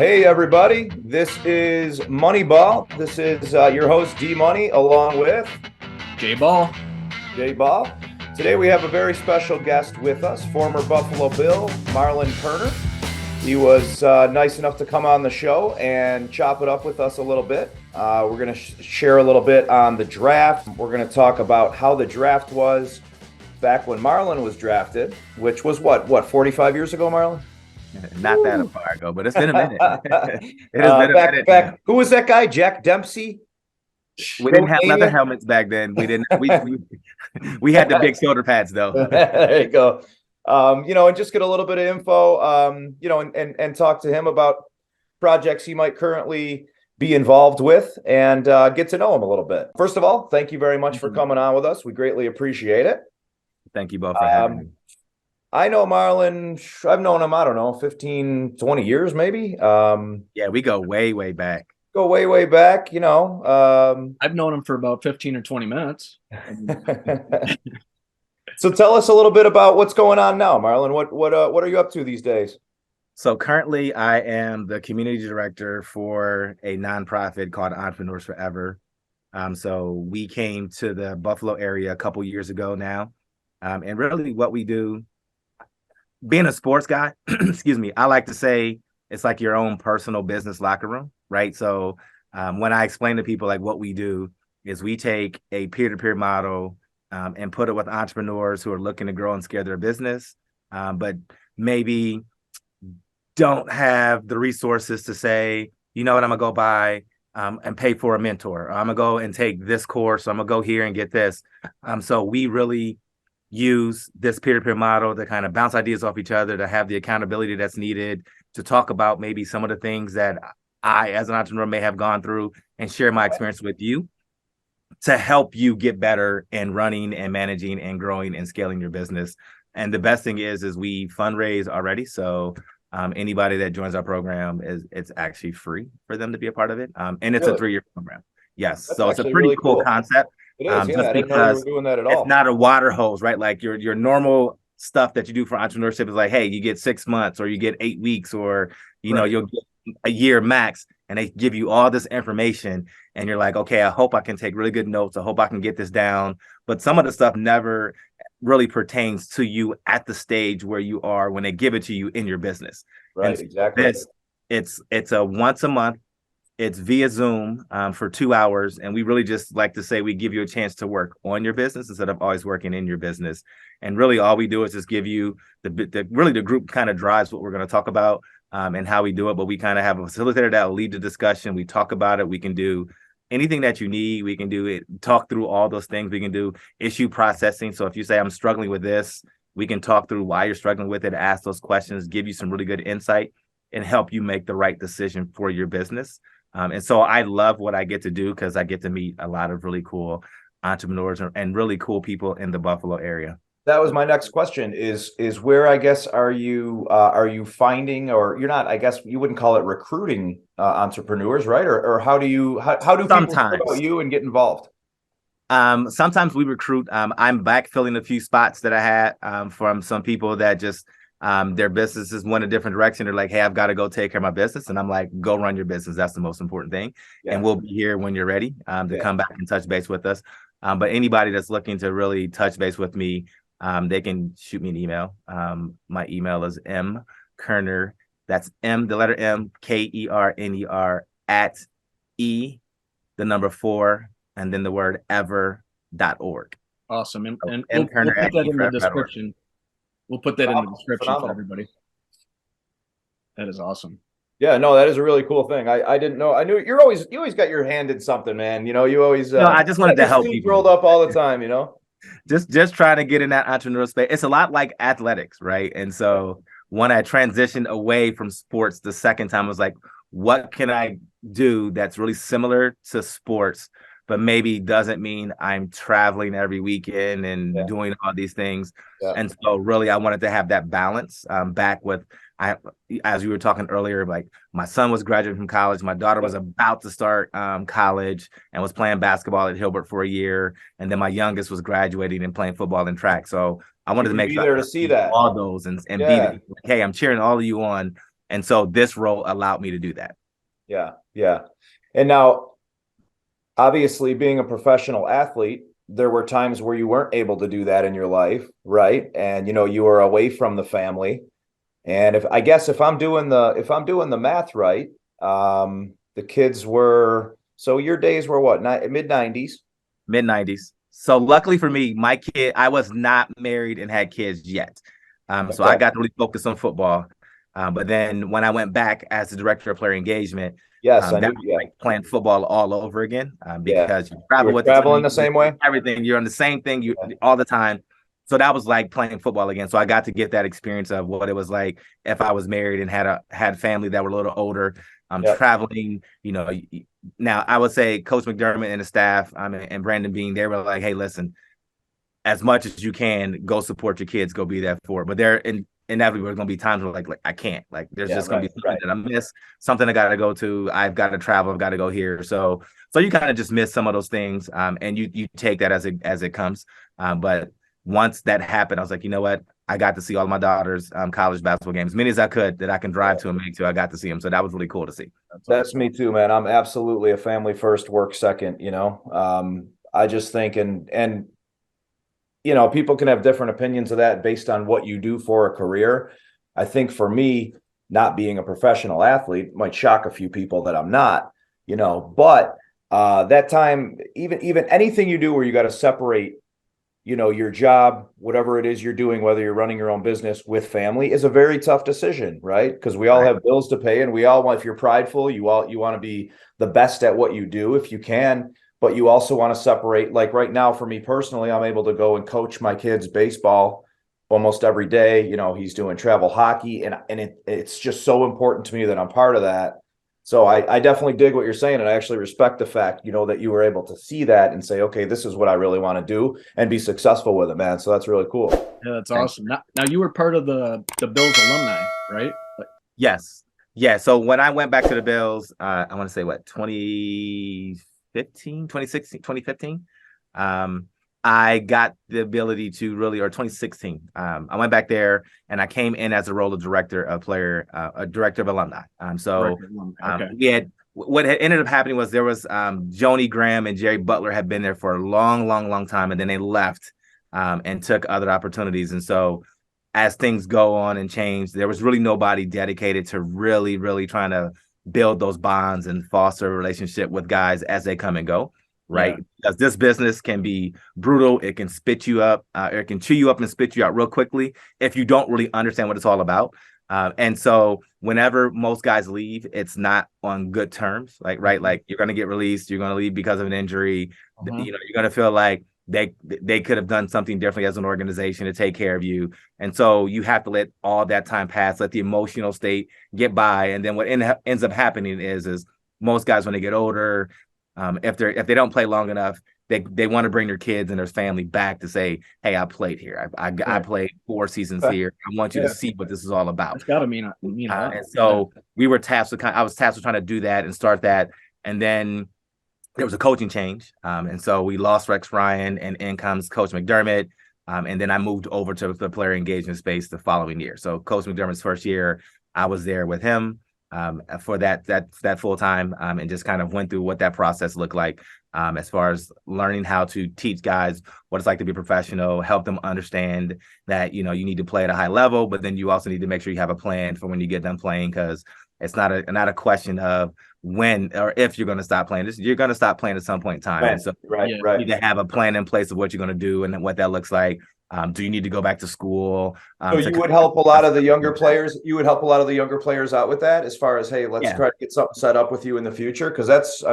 Hey, everybody. This is Moneyball. This is your host, D Money, along with J-Ball. J Ball. Today, we have a very special guest with us, former Buffalo Bill, Marlon Kerner. He was nice enough to come on the show and chop it up with us a little bit. We're going to share a little bit on the draft. We're going to talk about how the draft was back when Marlon was drafted, which was what, 45 years ago, Marlon? Not that far ago, but it's been a minute. It has been a minute. Back. Who was that guy? Jack Dempsey? We didn't have leather helmets back then. We didn't. We had the big shoulder pads though. There you go. And just get a little bit of info. And talk to him about projects he might currently be involved with, and get to know him a little bit. First of all, thank you very much for coming on with us. We greatly appreciate it. Thank you both for having me. I know Marlon. I've known him, I don't know, 15, 20 years maybe. Yeah, we go way, way back. Go way, way back, I've known him for about 15 or 20 minutes. So tell us a little bit about what's going on now, Marlon. What are you up to these days? So currently I am the community director for a nonprofit called Entrepreneurs Forever. So we came to the Buffalo area a couple years ago now. And really what we do, being a sports guy, excuse me, I like to say it's like your own personal business locker room, right? So when I explain to people like what we do is we take a peer-to-peer model and put it with entrepreneurs who are looking to grow and scale their business, but maybe don't have the resources to say, you know what, I'm gonna go buy and pay for a mentor. Or I'm gonna go and take this course. Or I'm gonna go here and get this. So we really use this peer-to-peer model to kind of bounce ideas off each other, to have the accountability that's needed, to talk about maybe some of the things that I, as an entrepreneur, may have gone through and share my experience with you to help you get better in running and managing and growing and scaling your business. And the best thing is we fundraise already. So anybody that joins our program, it's actually free for them to be a part of it. And it's a 3-year program. Yes. That's so it's a pretty really cool concept. It is, yeah. I didn't know you were doing that at all. It's not a water hose, right? Like your normal stuff that you do for entrepreneurship is like, hey, you get 6 months or you get 8 weeks or, you'll get a year max, and they give you all this information and you're like, okay, I hope I can take really good notes. I hope I can get this down. But some of the stuff never really pertains to you at the stage where you are when they give it to you in your business. Right, and exactly. It's a once a month. It's via Zoom for 2 hours. And we really just like to say we give you a chance to work on your business instead of always working in your business. And really all we do is just give you the group kind of drives what we're going to talk about and how we do it. But we kind of have a facilitator that will lead the discussion. We talk about it. We can do anything that you need. We can do it, talk through all those things. We can do issue processing. So if you say I'm struggling with this, we can talk through why you're struggling with it, ask those questions, give you some really good insight, and help you make the right decision for your business. And so I love what I get to do because I get to meet a lot of really cool entrepreneurs and really cool people in the Buffalo area. That was my next question is where, I guess, are you finding, or you're not, I guess you wouldn't call it recruiting entrepreneurs, right? Or how do people hear about you and get involved? Sometimes we recruit. I'm backfilling a few spots that I had from some people that just their businesses went a different direction. They're like, hey, I've got to go take care of my business. And I'm like, go run your business. That's the most important thing. Yeah. And we'll be here when you're ready to come back and touch base with us. But anybody that's looking to really touch base with me, they can shoot me an email. My email is MKERNER. That's M, the letter M, KERNER @4, and then the word ever.org. Awesome. And we'll put that in the description. We'll put that in the description for everybody. That is awesome. Yeah, no, that is a really cool thing. I didn't know. I knew you always got your hand in something, man. You always. I just wanted to help people. Rolled up all the time, Just trying to get in that entrepreneurial space. It's a lot like athletics, right? And so when I transitioned away from sports the second time, I was like, what can I do that's really similar to sports, but maybe doesn't mean I'm traveling every weekend and doing all these things. Yeah. And so really, I wanted to have that balance back with, as we were talking earlier, like my son was graduating from college. My daughter was about to start college and was playing basketball at Hilbert for a year. And then my youngest was graduating and playing football and track. So I wanted to make sure there to see that all those and be hey, I'm cheering all of you on. And so this role allowed me to do that. Yeah. Yeah. And now, obviously, being a professional athlete, there were times where you weren't able to do that in your life, right? And you were away from the family. And if I'm doing the math right, the kids were, so your days were what, mid-90s? Mid-90s. So luckily for me, my kid, I was not married and had kids yet. So I got to really focus on football. But then when I went back as the director of player engagement, yes, that was like playing football all over again, because you travel with traveling the same way. Everything, you're on the same thing all the time. So that was like playing football again. So I got to get that experience of what it was like if I was married and had family that were a little older. Traveling, now I would say Coach McDermott and the staff, and Brandon Bean, they were like, hey, listen, as much as you can, go support your kids, go be there for it. But inevitably there's going to be times where like I can't, like there's just going to be something that I miss, something I got to go to. I've got to travel. I've got to go here. So you kind of just miss some of those things. And you take that as it comes. But once that happened, I was like, you know what? I got to see all of my daughter's college basketball games, as many as I could that I can drive to and make to. I got to see them. So that was really cool to see. That's me too, man. I'm absolutely a family first, work second, I just think, and people can have different opinions of that based on what you do for a career. I think for me, not being a professional athlete might shock a few people that I'm not, but that time, even anything you do where you got to separate, your job, whatever it is you're doing, whether you're running your own business with family, is a very tough decision, right? Because we all have bills to pay, and we all want, if you're prideful, you want to be the best at what you do if you can, but you also want to separate. Like right now, for me personally, I'm able to go and coach my kids baseball almost every day. He's doing travel hockey, and it's just so important to me that I'm part of that. So I definitely dig what you're saying, and I actually respect the fact, that you were able to see that and say, okay, this is what I really want to do and be successful with it, man. So that's really cool. Yeah, that's awesome. Now you were part of the Bills alumni, right? Yes. Yeah. So when I went back to the Bills, I want to say 2015, 2016, 2015. I got the ability to really, or 2016. I went back there and I came in as a role of director of alumni. We had, what had ended up happening was there was Joni Graham and Jerry Butler had been there for a long, long, long time, and then they left and took other opportunities. And so as things go on and change, there was really nobody dedicated to really, really trying to build those bonds and foster a relationship with guys as they come and go. Right. Yeah. Because this business can be brutal. It can spit you up. It can chew you up and spit you out real quickly if you don't really understand what it's all about. And so whenever most guys leave, it's not on good terms. Like you're going to get released. You're going to leave because of an injury. You're going to feel like they could have done something differently as an organization to take care of you. And so you have to let all that time pass, let the emotional state get by. And then what ends up happening is most guys, when they get older, if they don't play long enough, they want to bring their kids and their family back to say, hey, I played here. I played 4 seasons here. I want you to see what this is all about. It's got to mean and so we were tasked with I was tasked with trying to do that and start that. And then there was a coaching change. And so we lost Rex Ryan, and in comes Coach McDermott. And then I moved over to the player engagement space the following year. So Coach McDermott's first year, I was there with him for that full time, and just kind of went through what that process looked like, as far as learning how to teach guys what it's like to be professional, help them understand that, you need to play at a high level, but then you also need to make sure you have a plan for when you get done playing, because it's not a question of when or if you're going to stop playing. You're going to stop playing at some point in time. Right. And so you need to have a plan in place of what you're going to do and what that looks like. Do you need to go back to school? So you would help a lot of the younger players. You would help a lot of the younger players out with that, as far as, hey, let's try to get something set up with you in the future, because that's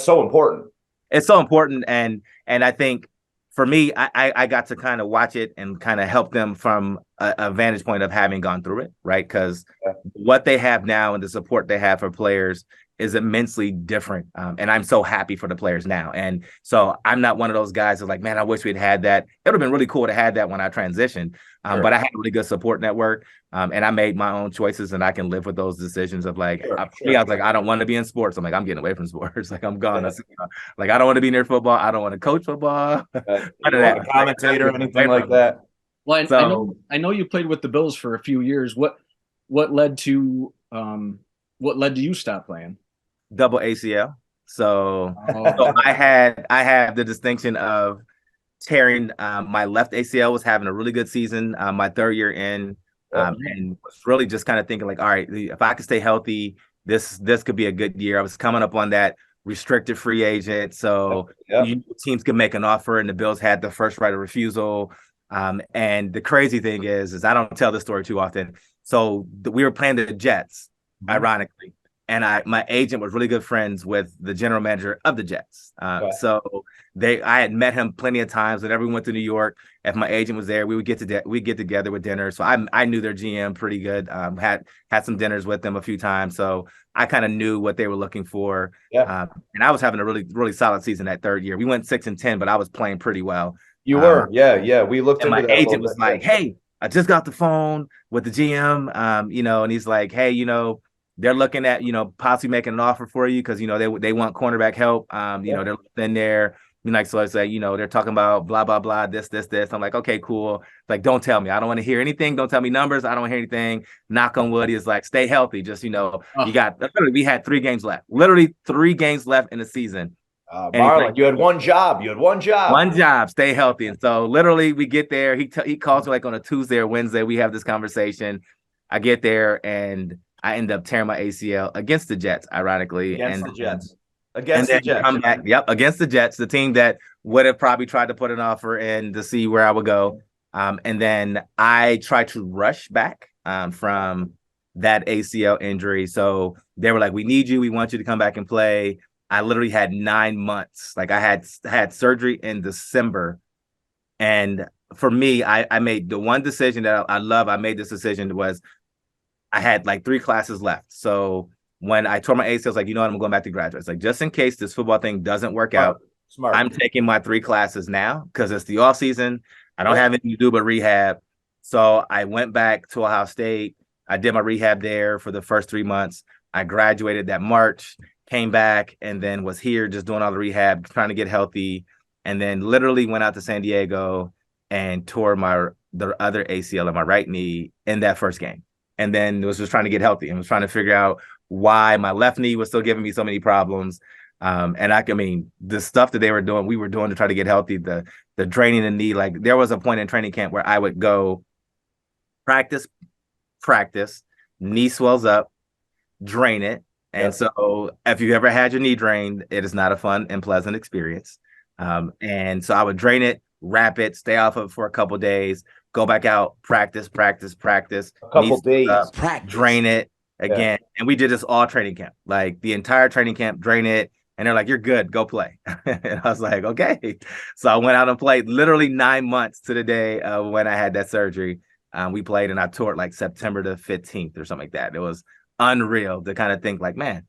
so important. It's so important, and I think for me, I got to kind of watch it and kind of help them from a vantage point of having gone through it, right? Because what they have now and the support they have for players is immensely different. And I'm so happy for the players now. And so I'm not one of those guys that's like, man, I wish we'd had that. It would have been really cool to have that when I transitioned. But I had a really good support network. And I made my own choices, and I can live with those decisions of like, I was like, I don't want to be in sports. I'm like, I'm getting away from sports. Like, I'm gone. Like, I don't want to be near football. I don't want to coach football. A commentator or anything like that. Well, I know you played with the Bills for a few years. What led to What led to you stop playing? Double ACL. So I had the distinction of tearing my left ACL. Was having a really good season my third year in, and was really just kind of thinking like, all right, if I could stay healthy, this could be a good year. I was coming up on that restricted free agent, so teams could make an offer, and the Bills had the first right of refusal. And the crazy thing is I don't tell this story too often. So we were playing the Jets, ironically, and my agent was really good friends with the general manager of the Jets. So I had met him plenty of times. Whenever we went to New York, if my agent was there, we would get together with dinner. So I knew their GM pretty good. Had some dinners with them a few times, so I kind of knew what they were looking for. And I was having a really, really solid season that third year. We went 6-10, but I was playing pretty well. You were, yeah. We looked into my that. Agent was like, "Hey, I just got the phone with the GM, and he's like, hey, they're looking at, possibly making an offer for you because, they want cornerback help. They're in there. So I say, they're talking about blah, blah, blah, this. I'm like, okay, cool. Like, don't tell me. I don't want to hear anything. Don't tell me numbers. I don't want to hear anything. Knock on wood. He's like, stay healthy. Just, we had 3 games left. Literally 3 games left in the season. Marlon, you had one job. One job. Stay healthy. And so literally we get there. He calls me like on a Tuesday or Wednesday. We have this conversation. I get there and I end up tearing my ACL against the Jets, ironically. Against the Jets. Come back. Yep, against the Jets, the team that would have probably tried to put an offer in to see where I would go. And then I tried to rush back from that ACL injury. So they were like, we need you. We want you to come back and play. I literally had 9 months. Like I had surgery in December. And for me, I made the one decision that I made this decision was I had like 3 classes left. So when I tore my ACL, I was like, you know what, I'm going back to graduate. It's like, just in case this football thing doesn't work out, I'm taking my 3 classes now because it's the off season. I don't have anything to do but rehab. So I went back to Ohio State. I did my rehab there for the first 3 months. I graduated that March, came back, and then was here just doing all the rehab, trying to get healthy. And then literally went out to San Diego and tore the other ACL in my right knee in that first game. And then was just trying to get healthy and was trying to figure out why my left knee was still giving me so many problems. And the stuff that we were doing to try to get healthy, the draining the knee. Like there was a point in training camp where I would go practice, knee swells up, drain it. And so if you ever had your knee drained, it is not a fun and pleasant experience. And so I would drain it, wrap it, stay off of it for a couple of days, go back out, practice. A couple days. Drain it again. And we did this all training camp, like the entire training camp, drain it. And they're like, you're good, go play. And I was like, okay. So I went out and played literally 9 months to the day when I had that surgery. We played and I toured like September the 15th or something like that. It was unreal to kind of think like, man.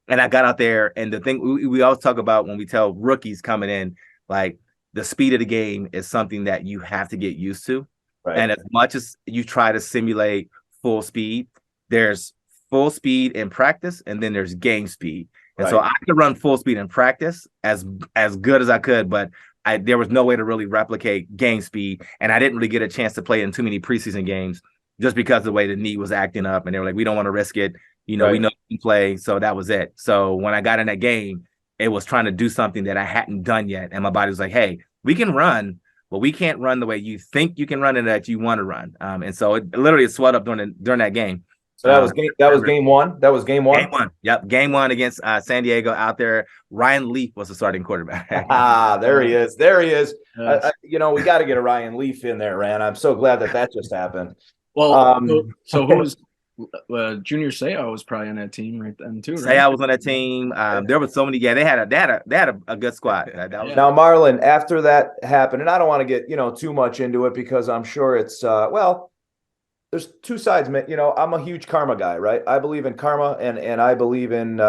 And I got out there, and the thing we always talk about when we tell rookies coming in, like the speed of the game is something that you have to get used to. Right. And as much as you try to simulate full speed, there's full speed in practice, and then there's game speed. And so I could run full speed in practice as good as I could, but there was no way to really replicate game speed. And I didn't really get a chance to play in too many preseason games just because of the way the knee was acting up. And they were like, we don't want to risk it. We know you can play. So that was it. So when I got in that game, it was trying to do something that I hadn't done yet. And my body was like, hey, we can run, but we can't run the way you think you can run and that you want to run. And so it literally swelled up during that game. So that was game one. That was game one. Game one. Yep. Game one against San Diego out there. Ryan Leaf was the starting quarterback. There he is. We got to get a Ryan Leaf in there, Rand. I'm so glad that just happened. Well, so who was Junior Seau was probably on that team right then too, right? Seau was on that team. There was so many. Yeah, they had a good squad. Now, Marlon, after that happened, and I don't want to get too much into it because I'm sure it's there's 2 sides. I'm a huge karma guy, right? I believe in karma, and I believe in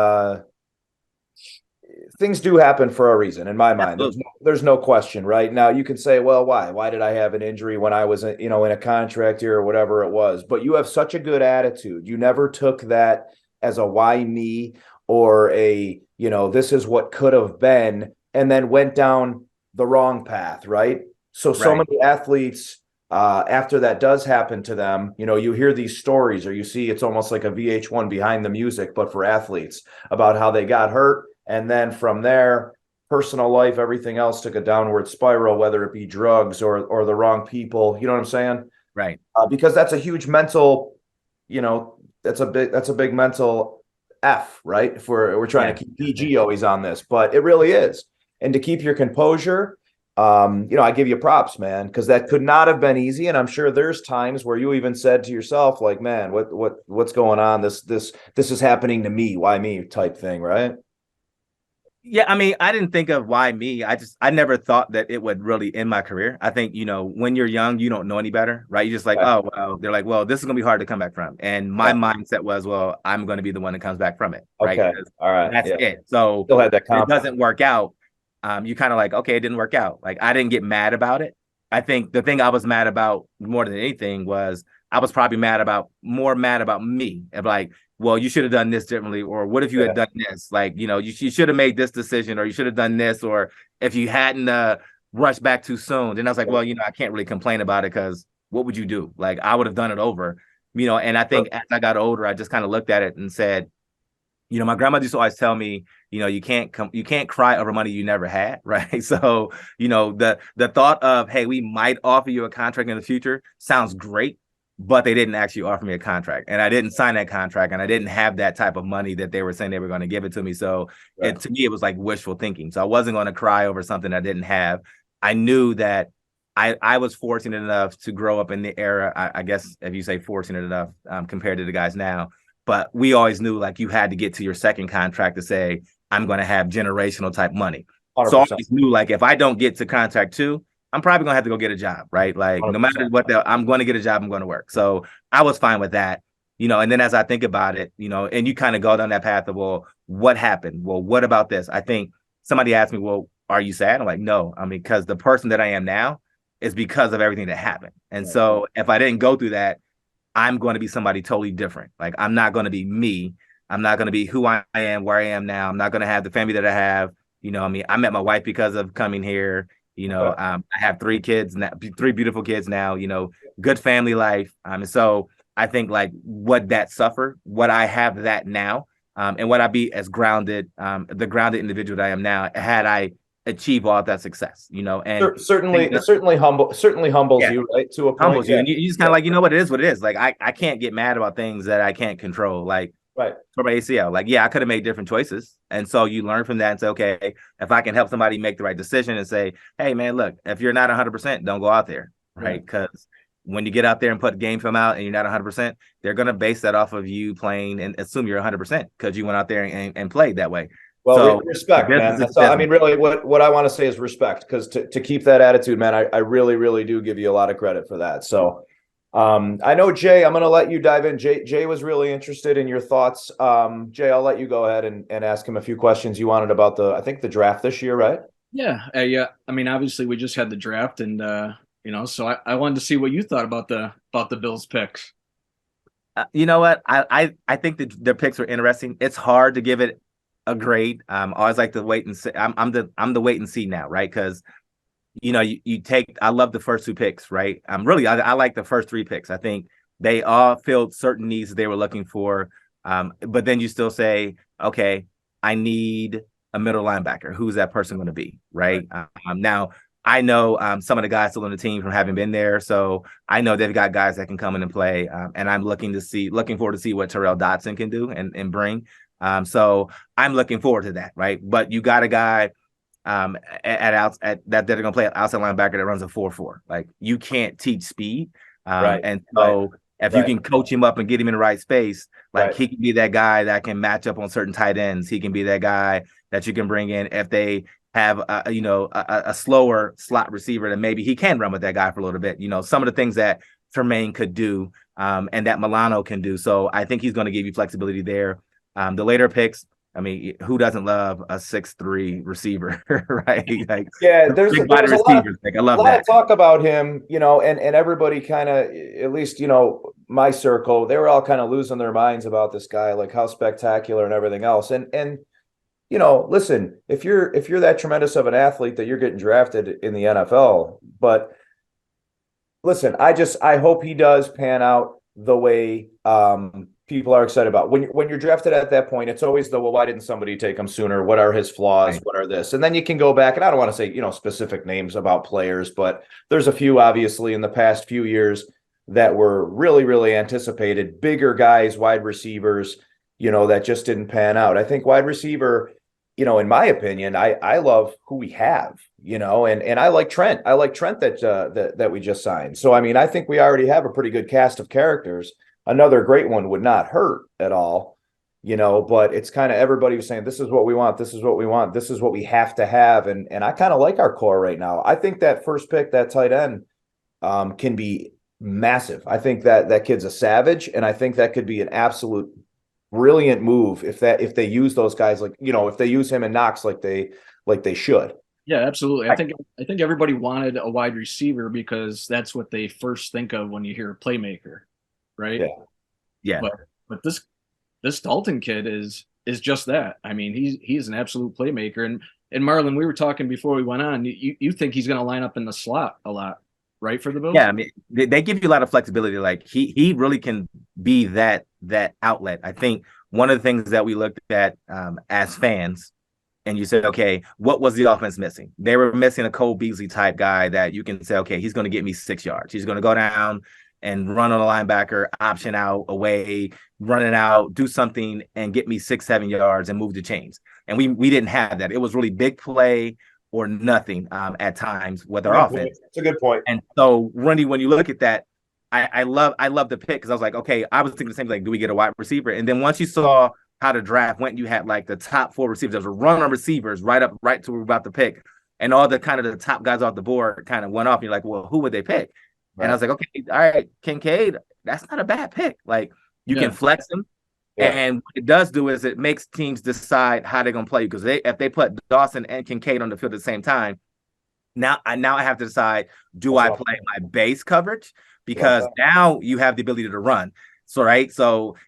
things do happen for a reason in my mind. There's no question, right? Now you can say, well, why did I have an injury when I was in a contract year or whatever it was? But you have such a good attitude. You never took that as a why me or a this is what could have been, and then went down the wrong path, right? So many athletes after that does happen to them, you know, you hear these stories, or you see it's almost like a VH1 behind the music, but for athletes, about how they got hurt. And then from there, personal life, everything else took a downward spiral, whether it be drugs or the wrong people. You know what I'm saying? Right. Because that's a huge mental, you know, that's a big mental F, right? If we're trying to keep PG always on this, but it really is. And to keep your composure, you know, I give you props, man, because that could not have been easy. And I'm sure there's times where you even said to yourself, like, man, what's going on? This is happening to me. Why me? Type thing, right? Yeah, I mean, I didn't think of why me. I never thought that it would really end my career. I think, you know, when you're young, you don't know any better, right? You're just like, oh, well, they're like, well, this is going to be hard to come back from. And my mindset was, well, I'm going to be the one that comes back from it, right? Okay. All right. That's it. So still had that it doesn't work out. You kind of like, okay, it didn't work out. Like, I didn't get mad about it. I think the thing I was mad about more than anything was I was probably more mad about me. Of like, well, you should have done this differently, or what if you had done this? Like, you know, you should have made this decision, or you should have done this, or if you hadn't rushed back too soon. Then I was like, well, you know, I can't really complain about it because what would you do? Like, I would have done it over, you know. And I think as I got older, I just kind of looked at it and said, you know, my grandma used to always tell me, you know, you can't cry over money you never had, right? So, you know, the thought of, hey, we might offer you a contract in the future sounds great, but they didn't actually offer me a contract, and I didn't sign that contract, and I didn't have that type of money that they were saying they were going to give it to me. So to me, it was like wishful thinking. So I wasn't going to cry over something I didn't have. I knew that I was fortunate enough to grow up in the era, I guess if you say fortunate enough compared to the guys now, but we always knew like you had to get to your second contract to say, I'm going to have generational type money. 100%. So I always knew like if I don't get to contract 2, I'm probably going to have to go get a job, right? Like 100%. No matter what, I'm going to get a job, I'm going to work. So I was fine with that, you know. And then as I think about it, you know, and you kind of go down that path of, well, what happened? Well, what about this? I think somebody asked me, well, are you sad? I'm like, no. I mean, because the person that I am now is because of everything that happened. And so if I didn't go through that, I'm going to be somebody totally different. Like, I'm not going to be me. I'm not going to be who I am, where I am now. I'm not going to have the family that I have. You know, I mean, I met my wife because of coming here. You know, I have 3 kids now, 3 beautiful kids now, you know, good family life. And so I think like what that suffered, what I have that now, and what I be as grounded, the grounded individual that I am now, had I achieve all of that success, you know. And it certainly humbles you, right? To a point. Humbles you. And you just kind of like, you know what, it is what it is. Like, I can't get mad about things that I can't control. Like, for my ACL, like, yeah, I could have made different choices. And so you learn from that and say, okay, if I can help somebody make the right decision and say, hey, man, look, if you're not 100%, don't go out there, right? Because when you get out there and put game film out and you're not 100%, they're going to base that off of you playing and assume you're 100% because you went out there and played that way. Well, so, respect, man. So, I mean, really, what I want to say is respect, because to keep that attitude, man, I really, really do give you a lot of credit for that. So I know, Jay, I'm going to let you dive in. Jay was really interested in your thoughts. Jay, I'll let you go ahead and ask him a few questions you wanted about I think the draft this year, right? Yeah. Yeah. I mean, obviously we just had the draft, and, you know, so I wanted to see what you thought about the Bills picks. You know what? I think their picks were interesting. It's hard to give it a grade. I always like to wait and see. I'm the wait and see now, right? Because you know, you take. I love the first 2 picks, right? I like the first 3 picks. I think they all filled certain needs that they were looking for. But then you still say, okay, I need a middle linebacker. Who's that person going to be, right? Now I know some of the guys still on the team from having been there, so I know they've got guys that can come in and play. And I'm looking forward to see what Terrell Dotson can do and bring. So I'm looking forward to that, right? But you got a guy that they're going to play at outside linebacker that runs a 4.4. Like, you can't teach speed, and so if you can coach him up and get him in the right space, like he can be that guy that can match up on certain tight ends. He can be that guy that you can bring in if they have a slower slot receiver, then maybe he can run with that guy for a little bit. You know, some of the things that Tremaine could do, and that Milano can do. So I think he's going to give you flexibility there. The later picks, I mean, who doesn't love a 6'3" receiver, right? Like, yeah, there's a lot of talk about him, you know, and everybody kind of, at least, you know, my circle, they were all kind of losing their minds about this guy, like how spectacular and everything else. And you know, listen, if you're that tremendous of an athlete that you're getting drafted in the NFL, but listen, I hope he does pan out the way people are excited about. When you're drafted at that point, it's always the, well, why didn't somebody take him sooner? What are his flaws? Right. What are this? And then you can go back, and I don't want to say, specific names about players, but there's a few obviously in the past few years that were really, really anticipated, bigger guys, wide receivers, that just didn't pan out. I think wide receiver, in my opinion, I love who we have, and I like Trent. I like Trent that we just signed. So I mean, I think we already have a pretty good cast of characters. Another great one would not hurt at all, but it's kind of everybody was saying, this is what we want, this is what we want, this is what we have to have. And I kind of like our core right now. I think that first pick, that tight end, can be massive. I think that kid's a savage, and I think that could be an absolute brilliant move if they use those guys, like, if they use him and Knox like they should. Yeah, absolutely. I think everybody wanted a wide receiver because that's what they first think of when you hear playmaker, right? Yeah. But this Dalton kid is just that. I mean, he's an absolute playmaker. And Marlon, we were talking before we went on. You think he's going to line up in the slot a lot, right, for the Bills? Yeah, I mean, they give you a lot of flexibility. Like he really can be that outlet. I think one of the things that we looked at as fans, and you said, okay, what was the offense missing? They were missing a Cole Beasley type guy that you can say, okay, he's going to get me 6 yards. He's going to go down and run on a linebacker, option out, away, run it out, do something, and get me 6-7 yards and move the chains. And we didn't have that. It was really big play or nothing at times with our offense. It's a good point. And so, Rundy, when you look at that, I love the pick, because I was like, okay, I was thinking the same thing. Do we get a wide receiver? And then once you saw how the draft went, you had like the top 4 receivers. There was a run on receivers right to we're about to pick, and all the kind of the top guys off the board kind of went off. And you're like, well, who would they pick? Right. And I was like, okay, all right, Kincaid, that's not a bad pick. Like, you can flex him. Yeah. And what it does do is it makes teams decide how they're gonna play, because if they put Dawson and Kincaid on the field at the same time, now I have to decide, do I play my base coverage? Because now you have the ability to run. So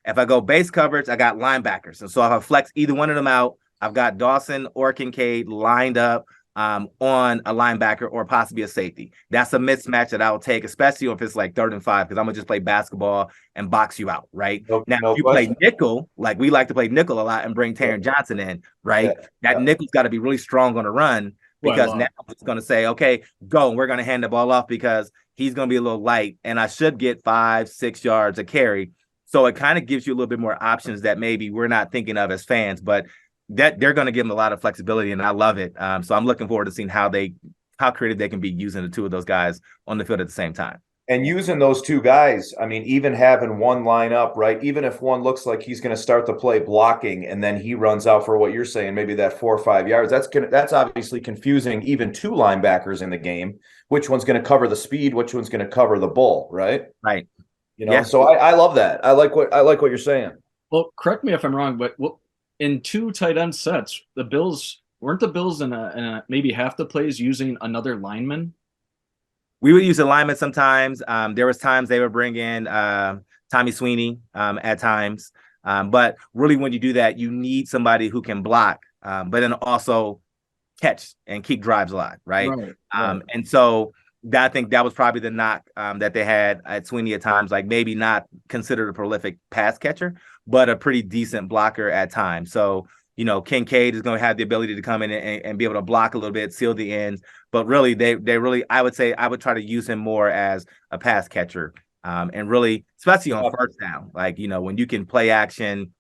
if I go base coverage, I got linebackers. And so if I flex either one of them out, I've got Dawson or Kincaid lined up on a linebacker or possibly a safety. That's a mismatch that I'll take, especially if it's like 3rd and 5, because I'm gonna just play basketball and box you out, right? If you play nickel, like we like to play nickel a lot and bring Taron Johnson in, right? Nickel's got to be really strong on the run, because now it's going to say, okay, go, and we're going to hand the ball off because he's going to be a little light, and I should get 5-6 yards a carry. So it kind of gives you a little bit more options that maybe we're not thinking of as fans, but that they're going to give them a lot of flexibility, and I love it. So I'm looking forward to seeing how creative they can be using the two of those guys on the field at the same time. And using those two guys, I mean, even having one line up, right? Even if one looks like he's going to start the play blocking, and then he runs out for what you're saying, maybe that 4 or 5 yards, that's obviously confusing even 2 linebackers in the game. Which one's going to cover the speed? Which one's going to cover the bull? Right. Right. So I love that. I like what you're saying. Well, correct me if I'm wrong, but in 2 tight end sets, weren't the Bills in a maybe half the plays using another lineman? We would use a lineman sometimes. There was times they would bring in Tommy Sweeney at times. But really, when you do that, you need somebody who can block, but then also catch and keep drives alive, right? And so I think that was probably the knock that they had at Sweeney at times, like maybe not considered a prolific pass catcher, but a pretty decent blocker at times. So, Kincaid is going to have the ability to come in and be able to block a little bit, seal the ends. But really, they really, I would say I would try to use him more as a pass catcher. And really, especially on first down, like, when you can play action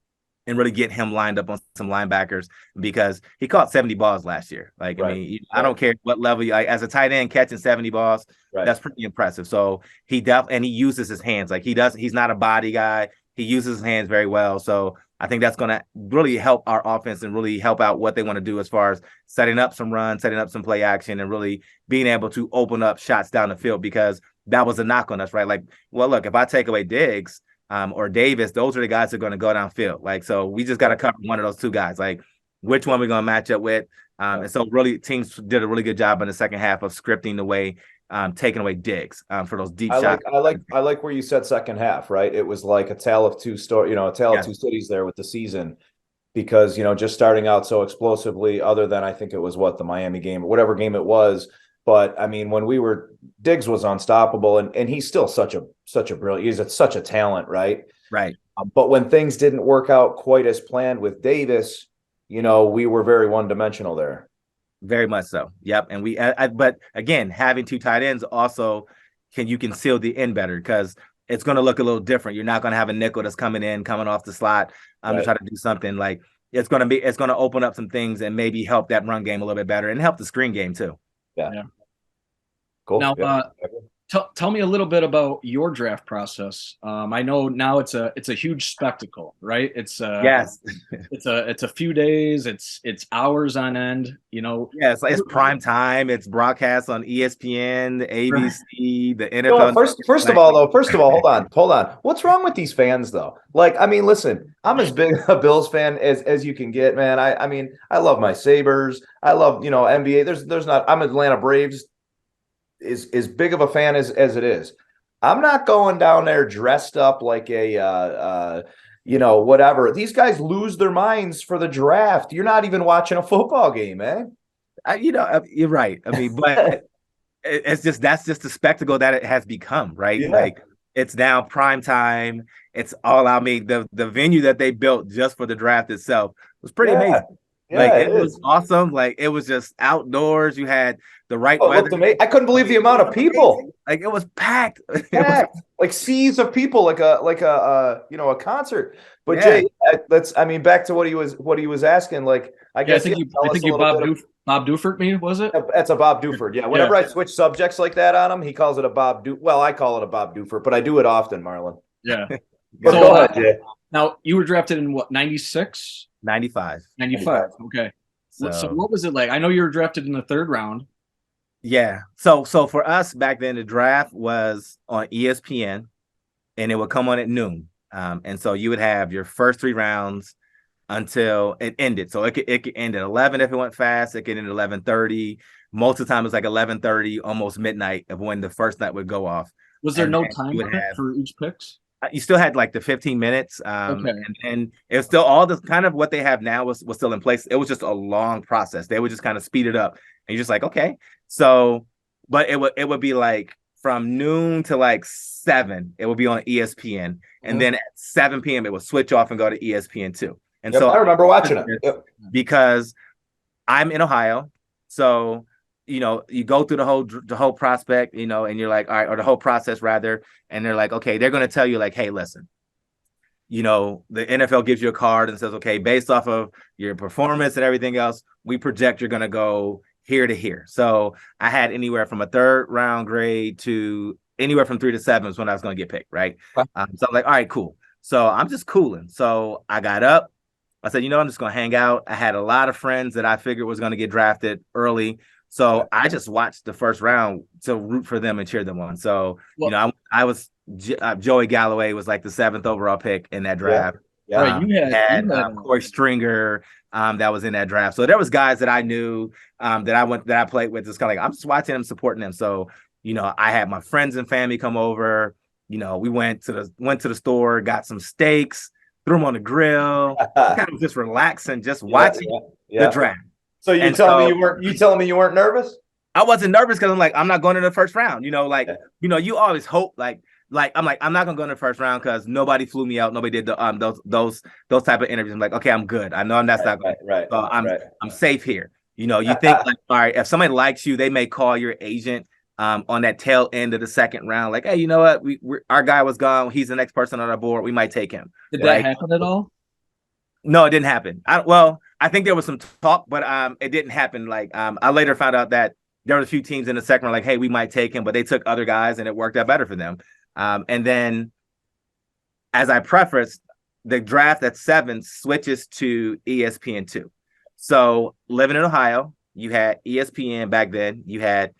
and really get him lined up on some linebackers, because he caught 70 balls last year. Like, I mean, I don't care what level as a tight end catching 70 balls, that's pretty impressive. So he uses his hands. Like, he's not a body guy. He uses his hands very well. So I think that's going to really help our offense and really help out what they want to do as far as setting up some runs, setting up some play action, and really being able to open up shots down the field, because that was a knock on us, right? Like, well, look, if I take away Diggs or Davis, those are the guys that are going to go downfield. Like, so we just got to cover one of those 2 guys. Like, which one we're going to match up with. And so really teams did a really good job in the second half of scripting the way, taking away Diggs for those deep shots. I like where you said second half, right? It was like a tale of 2 stories, a tale of 2 cities there with the season, because, just starting out so explosively, other than I think it was the Miami game or whatever game it was, But I mean, when we were Diggs was unstoppable, and he's still such a brilliant. He's such a talent, right? Right. But when things didn't work out quite as planned with Davis, we were very one dimensional there. Very much so. Yep. And but again, having two tight ends also you can seal the end better because it's going to look a little different. You're not going to have a nickel that's coming off the slot to try to do something. Like it's going to open up some things and maybe help that run game a little bit better and help the screen game too. Yeah. Cool. Now, tell me a little bit about your draft process. I know now it's a huge spectacle, right? Yes. it's a few days. It's hours on end. Yeah, it's prime time. It's broadcast on ESPN, the ABC, the NFL. First of all, hold on. What's wrong with these fans though? Like, I mean, listen, I'm as big a Bills fan as you can get, man. I mean, I love my Sabres. I love NBA. There's not. I'm Atlanta Braves. Is as big of a fan as it is. I'm not going down there dressed up like a whatever. These guys lose their minds for the draft. You're not even watching a football game, man. You're right. I mean, but that's just the spectacle that it has become, right? Yeah. Like it's now prime time. It's all out. I mean, the venue that they built just for the draft itself was pretty amazing. Yeah, it was awesome. Like it was just outdoors. You had the right weather. I couldn't believe the amount of people. Like it was packed. Like seas of people, like a concert. But Jay, back to what he was asking. Like I guess I think you Bob Dufert me, was it? That's a Bob Dufert. Yeah. Whenever I switch subjects like that on him, he calls it a Bob Dufert. Well, I call it a Bob Dufert, but I do it often, Marlon. Yeah. But go ahead, Jay. Now you were drafted in what, 96? 95. Okay. So what was it like? I know you were drafted in the third round. Yeah. So for us back then, the draft was on ESPN and it would come on at noon. And so you would have your first 3 rounds until it ended. So it could end at 11 if it went fast. It could end at 11:30. Most of the time it was like 11:30, almost midnight of when the first night would go off. Was there no time limit for each picks? You still had like the 15 minutes. And it was still all the kind of what they have now was still in place. It was just a long process. They would just kind of speed it up. And you're just like, okay. So, but it would be like from noon to like 7, it would be on ESPN. And then at 7 p.m. it would switch off and go to ESPN2. And so I remember watching it because I'm in Ohio. So, you go through the whole prospect, and you're like, all right, or the whole process rather. And they're like, okay, they're going to tell you like, hey, listen, the NFL gives you a card and says, okay, based off of your performance and everything else, we project you're going to go here to here. So I had anywhere from a 3rd round grade to anywhere from 3 to 7 is when I was going to get picked. Right. So I'm like, all right, cool. So I'm just cooling. So I got up. I said, I'm just going to hang out. I had a lot of friends that I figured was going to get drafted early. So I just watched the first round to root for them and cheer them on. So, I was Joey Galloway was like the 7th overall pick in that draft. Yeah. You had Corey Stringer that was in that draft. So there was guys that I knew that I played with. It's kind of like I'm just watching them, supporting them. So, I had my friends and family come over. We went to the store, got some steaks, threw them on the grill, kind of just relaxing, just watching the draft. So you telling me you weren't nervous? I wasn't nervous because I'm like, I'm not going to the first round. You always hope like I'm not gonna go in the first round because nobody flew me out. Nobody did the those type of interviews. I'm like, okay, I'm good. I know that's not good. Right. So I'm safe here. You think like, all right, if somebody likes you, they may call your agent on that tail end of the second round. Like, hey, you know what? Our guy was gone. He's the next person on our board. We might take him. Did that happen at all? No, it didn't happen. I think there was some talk, but it didn't happen. Like I later found out that there were a few teams in the second round, like, hey, we might take him, but they took other guys and it worked out better for them. And then as I prefaced, the draft at 7 switches to ESPN2. So living in Ohio, you had ESPN back then. You had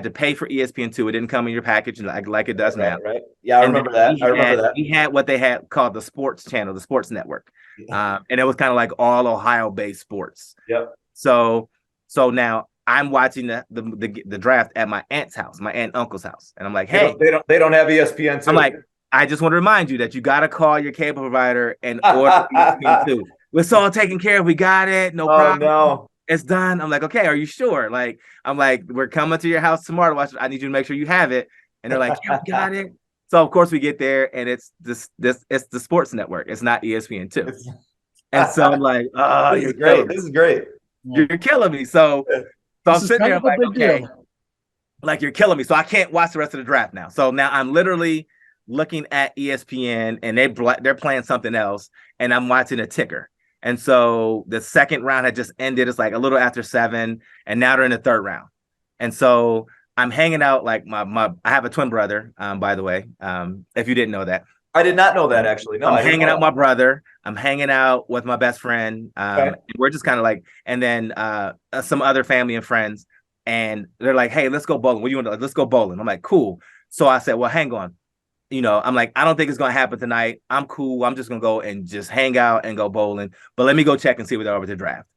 to pay for ESPN2. It didn't come in your package like it does now. Right. Yeah, I remember that. We had what they had called the sports channel, the sports network. And it was kind of like all Ohio-based sports. Yep. So now I'm watching the draft at my aunt's house, my aunt and uncle's house. And I'm like, hey, they don't have ESPN2. I'm like, I just want to remind you that you got to call your cable provider and order ESPN2. It's all taken care of. We got it. No problem. No. it's done. I'm like, okay, are you sure? Like, I'm like, we're coming to your house tomorrow to watch. I need you to make sure you have it. And they're like, yeah, we got it. So of course we get there, and it's it's the sports network. It's not ESPN2. And so I'm like, oh, This is great. This is great. You're killing me. So I'm This is sitting kind there of a like, big okay, deal. like you're killing me. So I can't watch the rest of the draft now. So now I'm literally looking at ESPN, and they're playing something else, and I'm watching a ticker. And so the second round had just ended. It's like a little after 7, and now they're in the third round. And so I'm hanging out like my I have a twin brother, by the way, if you didn't know that. I did not know that, actually. No, I'm I didn't hanging know out with my brother. I'm hanging out with my best friend. Okay. And we're just kind of like, and then some other family and friends. And they're like, hey, let's go bowling. What do you want to, let's go bowling. I'm like, cool. So I said, well, hang on. I'm like, I don't think it's going to happen tonight. I'm cool. I'm just going to go and just hang out and go bowling. But let me go check and see what they're over to draft.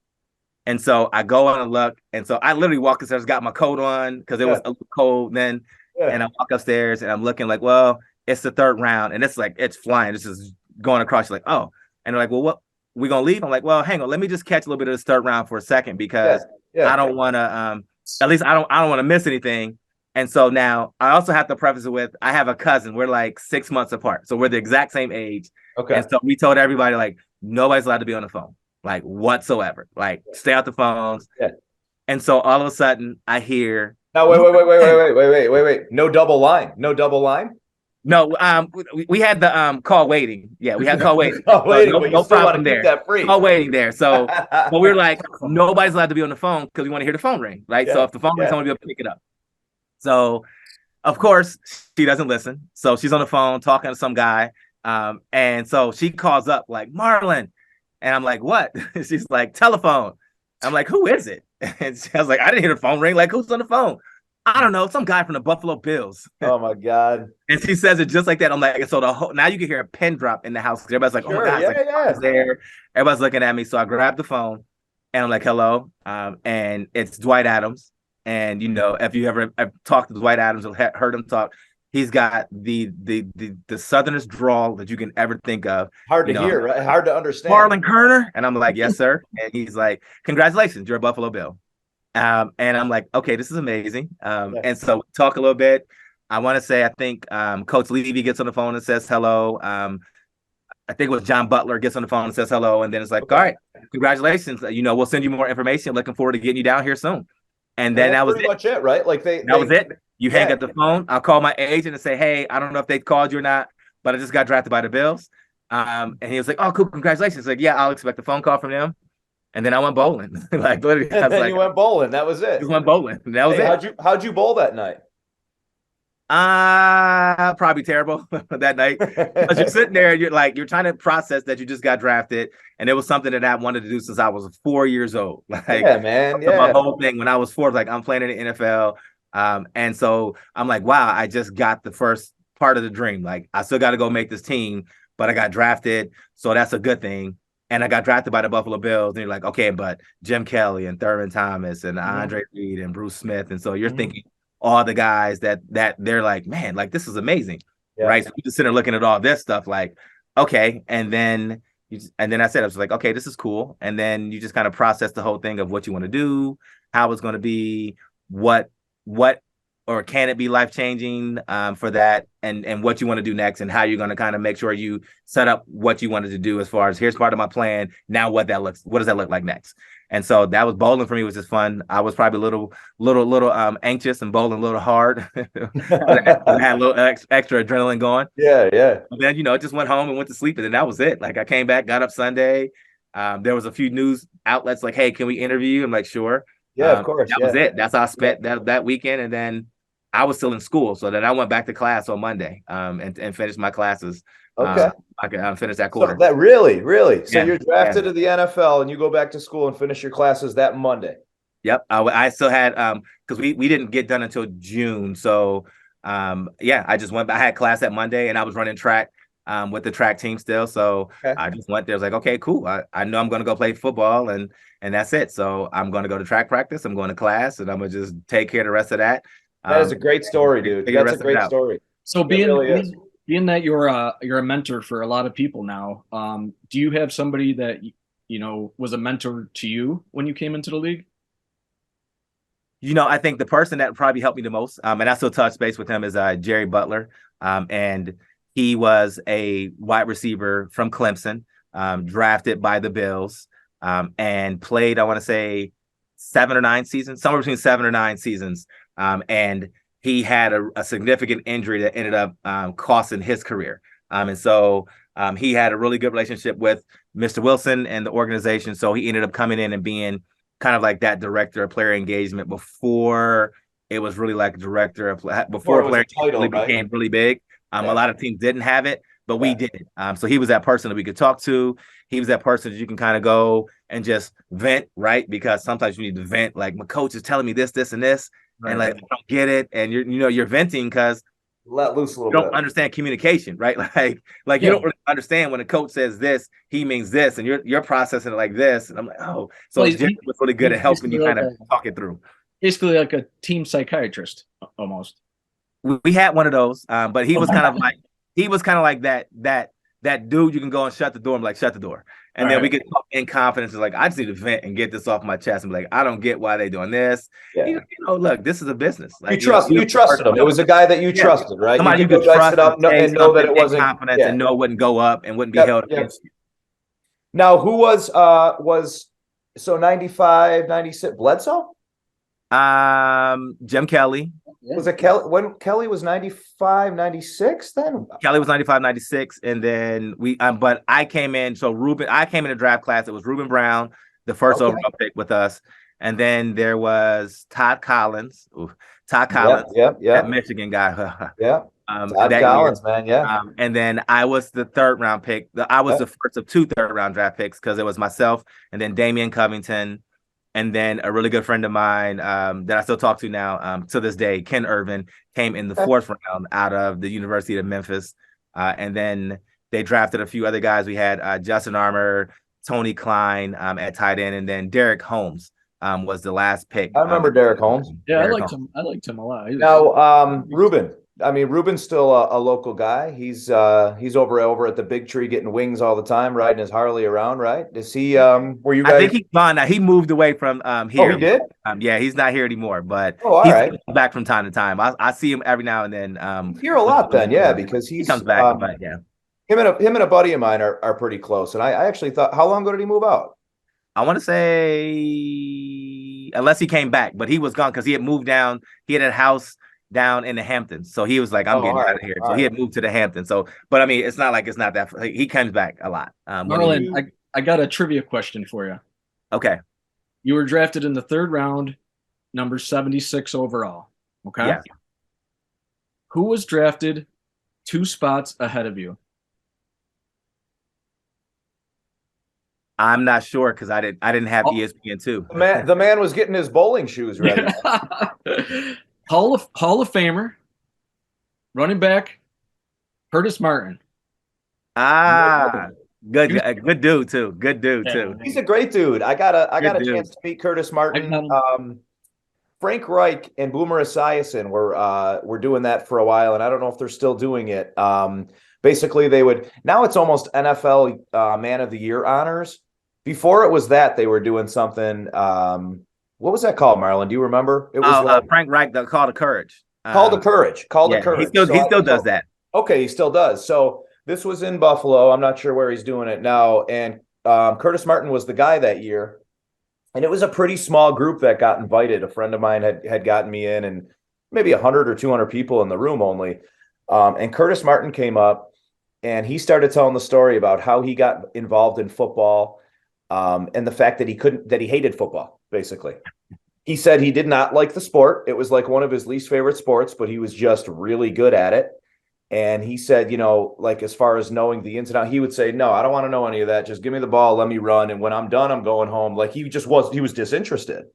And so I go on and look. And so I literally walk upstairs, got my coat on because it was a little cold then. Yeah. And I walk upstairs and I'm looking like, well, it's the third round. And it's like, it's flying. It's just going across. You're like, oh. And they're like, well, what? We going to leave? I'm like, well, hang on. Let me just catch a little bit of this third round for a second because I don't want to, at least I don't want to miss anything. And so now I also have to preface it with, I have a cousin. We're like 6 months apart. So we're the exact same age. Okay. And so we told everybody, like, nobody's allowed to be on the phone, like whatsoever. Like, stay out the phones. Yeah. And so all of a sudden I hear. Now, wait. No double line. No double line? No, we had the call waiting. Yeah, we had call waiting. Call waiting, no, but you no still problem want to keep there. that free. Call waiting there. So but we were like, nobody's allowed to be on the phone because we want to hear the phone ring. Right. So if the phone rings, I want to be able to pick it up. So of course she doesn't listen. So she's on the phone talking to some guy. And so she calls up like, Marlon. And I'm like, what? She's like, telephone. I'm like, who is it? And I was like, I didn't hear the phone ring. Like, who's on the phone? I don't know, some guy from the Buffalo Bills. Oh my God. And she says it just like that. I'm like, so now you can hear a pin drop in the house. Everybody's like, Sure, oh my God, yeah. there. Everybody's looking at me. So I grabbed the phone and I'm like, hello. And it's Dwight Adams. And if you ever talked to Dwight Adams or heard him talk, he's got the southernest drawl that you can ever think of. Hard to hear, right? Hard to understand. Marlon Kerner. And I'm like, yes, sir. And he's like, congratulations, you're a Buffalo Bill. And I'm like, okay, this is amazing. And so we talk a little bit. I want to say, I think Coach Levy gets on the phone and says hello. I think it was John Butler gets on the phone and says hello. And then it's like, all right, congratulations. We'll send you more information. Looking forward to getting you down here soon. And then that was pretty much it, right? Like that was it. You hang up the phone. I'll call my agent and say, hey, I don't know if they called you or not, but I just got drafted by the Bills. And he was like, oh, cool, congratulations. Like, yeah, I'll expect a phone call from them. And then I went bowling. Like literally, and then you went bowling. That was it. Just went bowling. That was it. How'd you bowl that night? Probably terrible that night. Because you're sitting there, you're trying to process that you just got drafted, and it was something that I wanted to do since I was 4 years old. Like, yeah, man. Yeah. My whole thing when I was 4, like I'm playing in the NFL. And so I'm like, wow, I just got the first part of the dream. Like I still got to go make this team, but I got drafted, so that's a good thing. And I got drafted by the Buffalo Bills. And you're like, okay, but Jim Kelly and Thurman Thomas and Andre Reed and Bruce Smith. And so you're thinking all the guys that they're like, man, like this is amazing. Yeah. Right. So you just sit there looking at all this stuff like, okay. And then I said, I was like, okay, this is cool. And then you just kind of process the whole thing of what you want to do, how it's going to be, what or can it be life-changing for that, and what you want to do next, and how you're going to kind of make sure you set up what you wanted to do as far as here's part of my plan. Now what does that look like next? And so that was bowling for me, was just fun. I was probably a little anxious and bowling a little hard. I had a little extra adrenaline going. Yeah. And then, just went home and went to sleep, and then that was it. Like I came back, got up Sunday. There was a few news outlets like, hey, can we interview you? I'm like, sure. Yeah, of course. That was it. That's how I spent that weekend. And then I was still in school, so then I went back to class on Monday and finished my classes. Okay. I could finish that quarter. So that really. So you're drafted to the NFL, and you go back to school and finish your classes that Monday. Yep. I still had because we didn't get done until June. So I just went. I had class that Monday, and I was running track with the track team still. So I just went there. I was like, okay, cool. I know I'm going to go play football, and that's it. So I'm going to go to track practice. I'm going to class, and I'm going to just take care of the rest of that. That is a great story, dude. That's a great story. So being that you're a mentor for a lot of people now, do you have somebody that was a mentor to you when you came into the league? I think the person that probably helped me the most, and I still touch base with him, is Jerry Butler. And he was a wide receiver from Clemson, drafted by the Bills, and played, I want to say, 7 or 9 seasons, somewhere between 7 or 9 seasons. And he had a significant injury that ended up costing his career. And so he had a really good relationship with Mr. Wilson and the organization. So he ended up coming in and being kind of like that director of player engagement before it was really like director of before player engagement became really big. A lot of teams didn't have it, but we did. So he was that person that we could talk to. He was that person that you can kind of go and just vent, right? Because sometimes you need to vent. Like, my coach is telling me this, and this, and like, I don't get it, and you're venting because let loose a little bit. You don't understand communication, right? Like you don't really understand when a coach says this, he means this, and you're processing it like this. And I'm like, oh, so Jerry was really good at helping you kind of talk it through. Basically, like a team psychiatrist, almost. We had one of those, but he was kind of like that dude you can go and shut the door and be like, shut the door. And then we could talk in confidence. Like, I just need to vent and get this off my chest and be like, I don't get why they're doing this. Yeah. Look, this is a business. Like, you trusted him. It was a guy that you trusted, right? Somebody you could trust it up and know that it wasn't confidence and know it wouldn't go up and wouldn't be held against you. Now, who was so 95, 96 Bledsoe? Jim Kelly. Was it Kelly when Kelly was 95, 96 then? Kelly was 95, 96. And then but I came in. So I came in the draft class. It was Reuben Brown, the first overall pick with us. And then there was Todd Collins. That Michigan guy. Todd Collins, man. Yeah. And then I was the 3rd round pick. I was the first of 2 3rd round draft picks because it was myself and then Damian Covington. And then a really good friend of mine that I still talk to now to this day, Ken Irvin, came in the 4th round out of the University of Memphis. And then they drafted a few other guys. We had Justin Armour, Tony Klein at tight end, and then Derek Holmes was the last pick. I remember Derek Holmes. Yeah, I liked him. I liked him a lot. Now, Reuben. I mean, Reuben's still a local guy. He's over at the Big Tree getting wings all the time, riding his Harley around, right? Is he were you guys? I think he's gone now. He moved away from here. Oh, he did? Yeah, he's not here anymore, but he's back from time to time. I see him every now and then. You hear a lot then, because he comes back, but yeah. Him and a buddy of mine are pretty close. And I actually thought, how long ago did he move out? I want to say, unless he came back, but he was gone because he had moved down. He had a house down in the Hamptons. So he was like, I'm getting out of here. So he had moved to the Hamptons. So, but I mean, it's not that he comes back a lot. Marlon, I got a trivia question for you. Okay. You were drafted in the 3rd round, number 76 overall. Okay. Yeah. Who was drafted 2 spots ahead of you? I'm not sure because I didn't have ESPN2. The man was getting his bowling shoes ready. Hall of Famer, running back, Curtis Martin. Good dude too. Good dude too. He's a great dude. I got a chance to meet Curtis Martin. Frank Reich and Boomer Esiason were doing that for a while, and I don't know if they're still doing it. Basically, now it's almost NFL Man of the Year honors. Before it was that, they were doing something. What was that called, Marlon? Do you remember? It was Frank Reich, the Call to Courage. Call to Courage. He still does that. Okay, he still does. So this was in Buffalo. I'm not sure where he's doing it now. And Curtis Martin was the guy that year. And it was a pretty small group that got invited. A friend of mine had gotten me in, and maybe 100 or 200 people in the room only. And Curtis Martin came up, and he started telling the story about how he got involved in football, and the fact that he hated football, basically. He said he did not like the sport. It was like one of his least favorite sports, but he was just really good at it. And he said, like as far as knowing the ins and outs, he would say, no, I don't want to know any of that. Just give me the ball, let me run. And when I'm done, I'm going home. Like he was disinterested.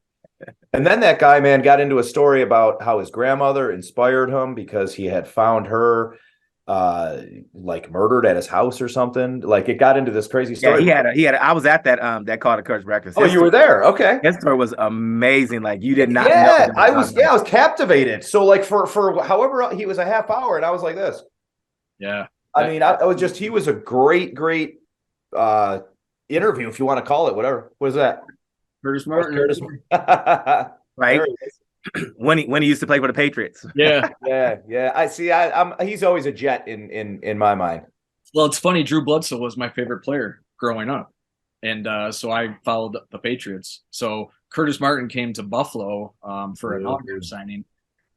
And then that guy, man, got into a story about how his grandmother inspired him because he had found her like murdered at his house or something. Like it got into this crazy story. Yeah, he had I was at that Call to Courage breakfast. Oh, you were there. Okay. His story was amazing. Like you did not know. I was captivated. So like for however he was a half hour, and I was like this. Yeah. I mean, he was a great interview, if you want to call it, whatever. What is that? Curtis Martin. Curtis. Right. When he used to play for the Patriots. Yeah. Yeah. I see. He's always a Jet in my mind. Well, it's funny. Drew Bledsoe was my favorite player growing up, and so I followed the Patriots. So Curtis Martin came to Buffalo for an autograph signing.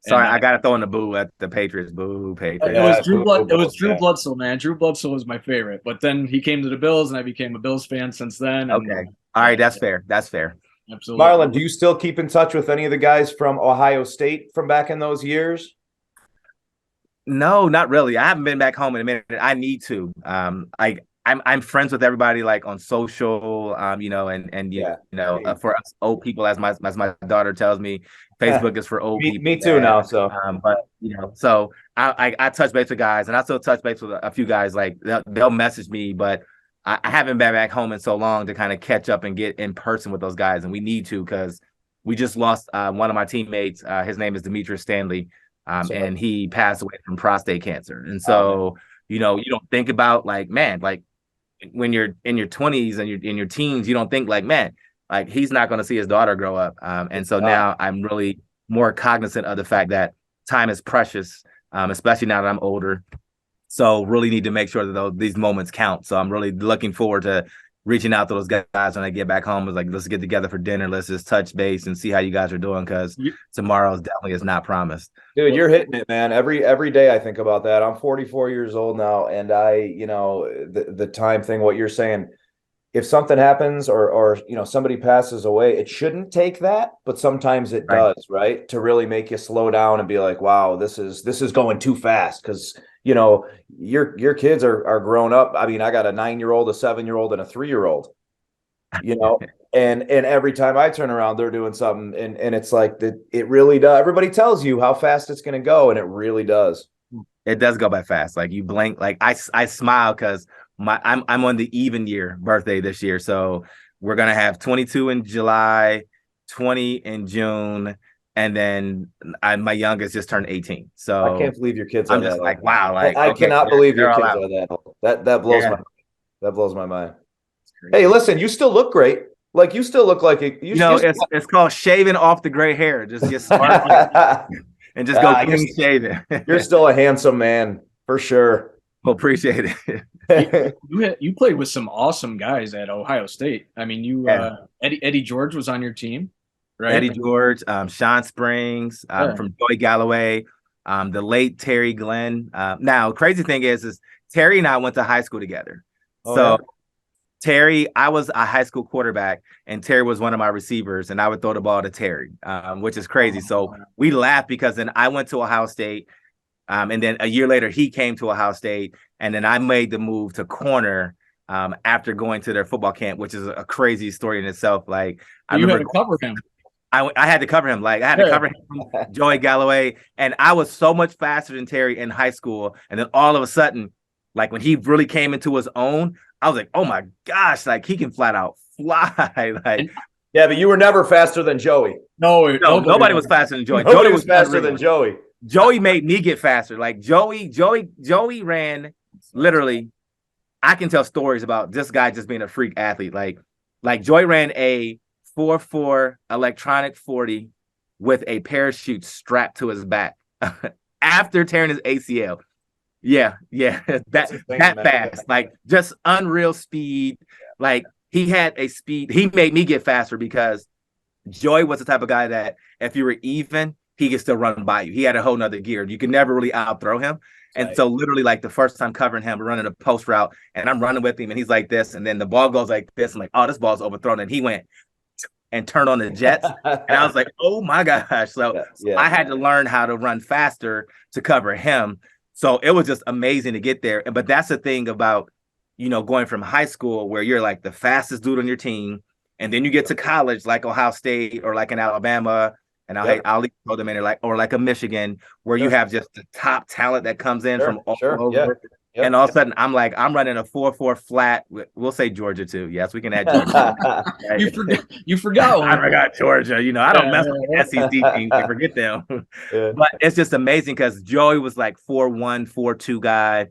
Sorry, I gotta throw in the boo at the Patriots. Boo, Patriots. It was Drew Bledsoe, man. Drew Bledsoe was my favorite, but then he came to the Bills, and I became a Bills fan since then. And, okay, all right, that's fair. That's fair. Absolutely. Marlon, do you still keep in touch with any of the guys from Ohio State from back in those years? No, not really. I haven't been back home in a minute. I need to. I'm friends with everybody like on social, for us old people, as my daughter tells me, Facebook is for old people. Me too now. So, so I touch base with guys, and I still touch base with a few guys. Like they'll message me, but I haven't been back home in so long to kind of catch up and get in person with those guys, and we need to because we just lost one of my teammates. His name is Demetrius Stanley, and he passed away from prostate cancer. And so, you don't think about like, man, like when you're in your 20s and you're in your teens, you don't think like, man, like he's not going to see his daughter grow up. And so now I'm really more cognizant of the fact that time is precious, especially now that I'm older. So really need to make sure that these moments count. So I'm really looking forward to reaching out to those guys when I get back home. It's like, let's get together for dinner. Let's just touch base and see how you guys are doing, because tomorrow definitely is not promised. Dude, you're hitting it, man. Every day I think about that. I'm 44 years old now, and the time thing, what you're saying, if something happens or somebody passes away, it shouldn't take that, but sometimes it does, right? To really make you slow down and be like, wow, this is going too fast, because your kids are grown up. I mean, I got a 9-year-old, a 7-year-old, and a 3-year-old. And every time I turn around, they're doing something, and it's like it really does. Everybody tells you how fast it's going to go, and it really does. It does go by fast. Like you blink. Like I smile because I'm on the even year birthday this year, so we're gonna have 22 in July, 20 in June, and then my youngest just turned 18. So I can't believe your kids. I'm just like, wow, like I cannot believe your kids are that blows my mind. Hey, listen, you still look great. Like you still look like it. It's called shaving off the gray hair. Just get smart and just go clean shaving. You're still a handsome man for sure. Well, appreciate it. You played with some awesome guys at Ohio State. I mean, Eddie George was on your team, right? Eddie George, Sean Springs, from Joey Galloway, the late Terry Glenn. Now, crazy thing is Terry and I went to high school together. Terry, I was a high school quarterback, and Terry was one of my receivers, and I would throw the ball to Terry, which is crazy. So we laughed because then I went to Ohio State. And then a year later, he came to Ohio State, and then I made the move to corner after going to their football camp, which is a crazy story in itself. Like I had to cover him. I had to cover him. Like I had to cover him from Joey Galloway, and I was so much faster than Terry in high school. And then all of a sudden, like when he really came into his own, I was like, oh my gosh, like he can flat out fly. Like, yeah, but you were never faster than Joey. No, nobody was faster than Joey. Nobody was faster than Joey. Joey made me get faster. Like Joey ran literally. I can tell stories about this guy just being a freak athlete. Like Joey ran a 4.4 electronic 40 with a parachute strapped to his back after tearing his ACL. Yeah, that fast. Like just unreal speed. Like he had a speed. He made me get faster because Joey was the type of guy that if you were even, he could still run by you. He had a whole nother gear. You could never really outthrow him. And so literally like the first time covering him, we're running a post route and I'm running with him and he's like this. And then the ball goes like this. I'm like, oh, this ball's overthrown. And he went and turned on the jets. And I was like, oh my gosh. So I had to learn how to run faster to cover him. So it was just amazing to get there. But that's the thing about, going from high school where you're like the fastest dude on your team. And then you get to college like Ohio State or like in Alabama. And I'll throw them in there like a Michigan where you have just the top talent that comes in from all over. Yep. And all of a sudden I'm running a 4.4 flat. We'll say Georgia too. Yes, we can add Georgia. Right? You forgot one. I forgot Georgia. I don't mess with the SEC teams. I forget them. But it's just amazing because Joey was like 4.1, 4.2 guy.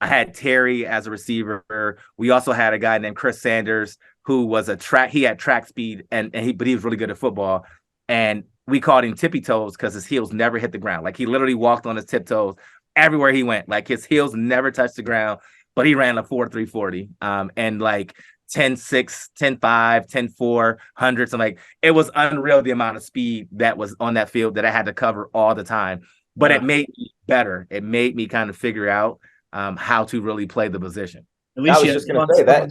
I had Terry as a receiver. We also had a guy named Chris Sanders who was he had track speed but he was really good at football. And we called him tippy toes because his heels never hit the ground. Like he literally walked on his tiptoes everywhere he went. Like his heels never touched the ground, but he ran a 4.340. And like 10.6, 10.5, 10.4, 100s. And like it was unreal the amount of speed that was on that field that I had to cover all the time. But it made me better. It made me kind of figure out how to really play the position. At least I was just going to say that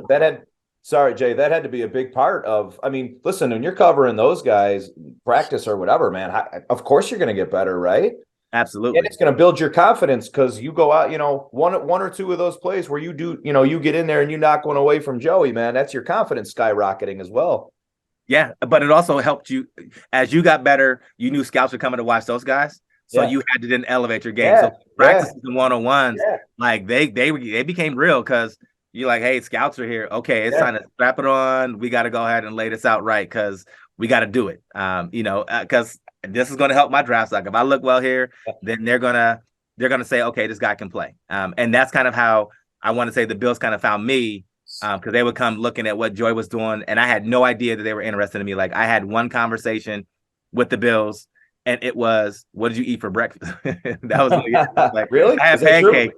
had sorry, Jay, that had to be a big part of, I mean, listen, when you're covering those guys, practice or whatever, man, of course you're going to get better, right? Absolutely. And it's going to build your confidence because you go out, one or two of those plays where you do, you get in there and you knock one away from Joey, man, that's your confidence skyrocketing as well. Yeah, but it also helped you as you got better. You knew scouts were coming to watch those guys, so you had to then elevate your game. So practices and one-on-ones, like they became real because you're like, hey, scouts are here. Okay, it's time to strap it on. We got to go ahead and lay this out right because we got to do it. Because this is going to help my draft stock. If I look well here, then they're gonna say, okay, this guy can play. And that's kind of how I want to say the Bills kind of found me. Because they would come looking at what Joy was doing, and I had no idea that they were interested in me. Like I had one conversation with the Bills, and it was, "What did you eat for breakfast?" That was like, really? I had pancake.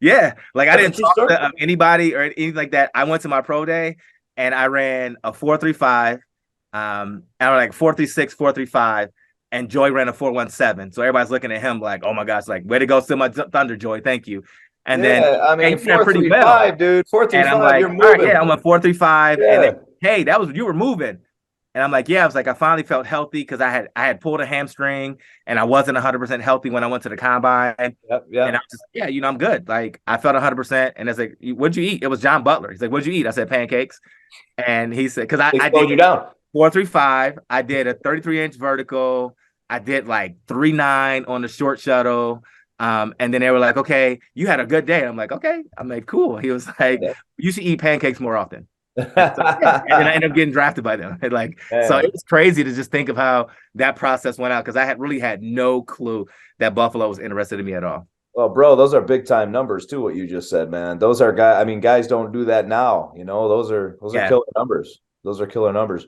Yeah, like I didn't talk to anybody or anything like that. I went to my pro day, and I ran a 4.35, and like 4.36, 4.35, and Joy ran a 4.17. So everybody's looking at him like, "Oh my gosh, like way to go, steal my thunder, Joy. Thank you." And then I mean, 4.35, dude. 4.35, like, you're moving. All right, I'm a 4.35, and then, hey, you were moving. And I'm like, yeah, I was like, I finally felt healthy because I had pulled a hamstring and I wasn't 100% healthy when I went to the combine. And I was just, I'm good. Like I felt 100%. And it's like, what'd you eat? It was John Butler. He's like, what'd you eat? I said pancakes. And he said, because I slowed you down. 4.35. I did a 33-inch vertical. I did like 3.9 on the short shuttle. And then they were like, okay, you had a good day. I'm like, okay. I'm like, cool. He was like, you should eat pancakes more often. And then I ended up getting drafted by them. So it was crazy to just think of how that process went out because I really had no clue that Buffalo was interested in me at all. Well, bro, those are big time numbers too. What you just said, man. Those are guys. I mean, guys don't do that now. Those are killer numbers. Those are killer numbers.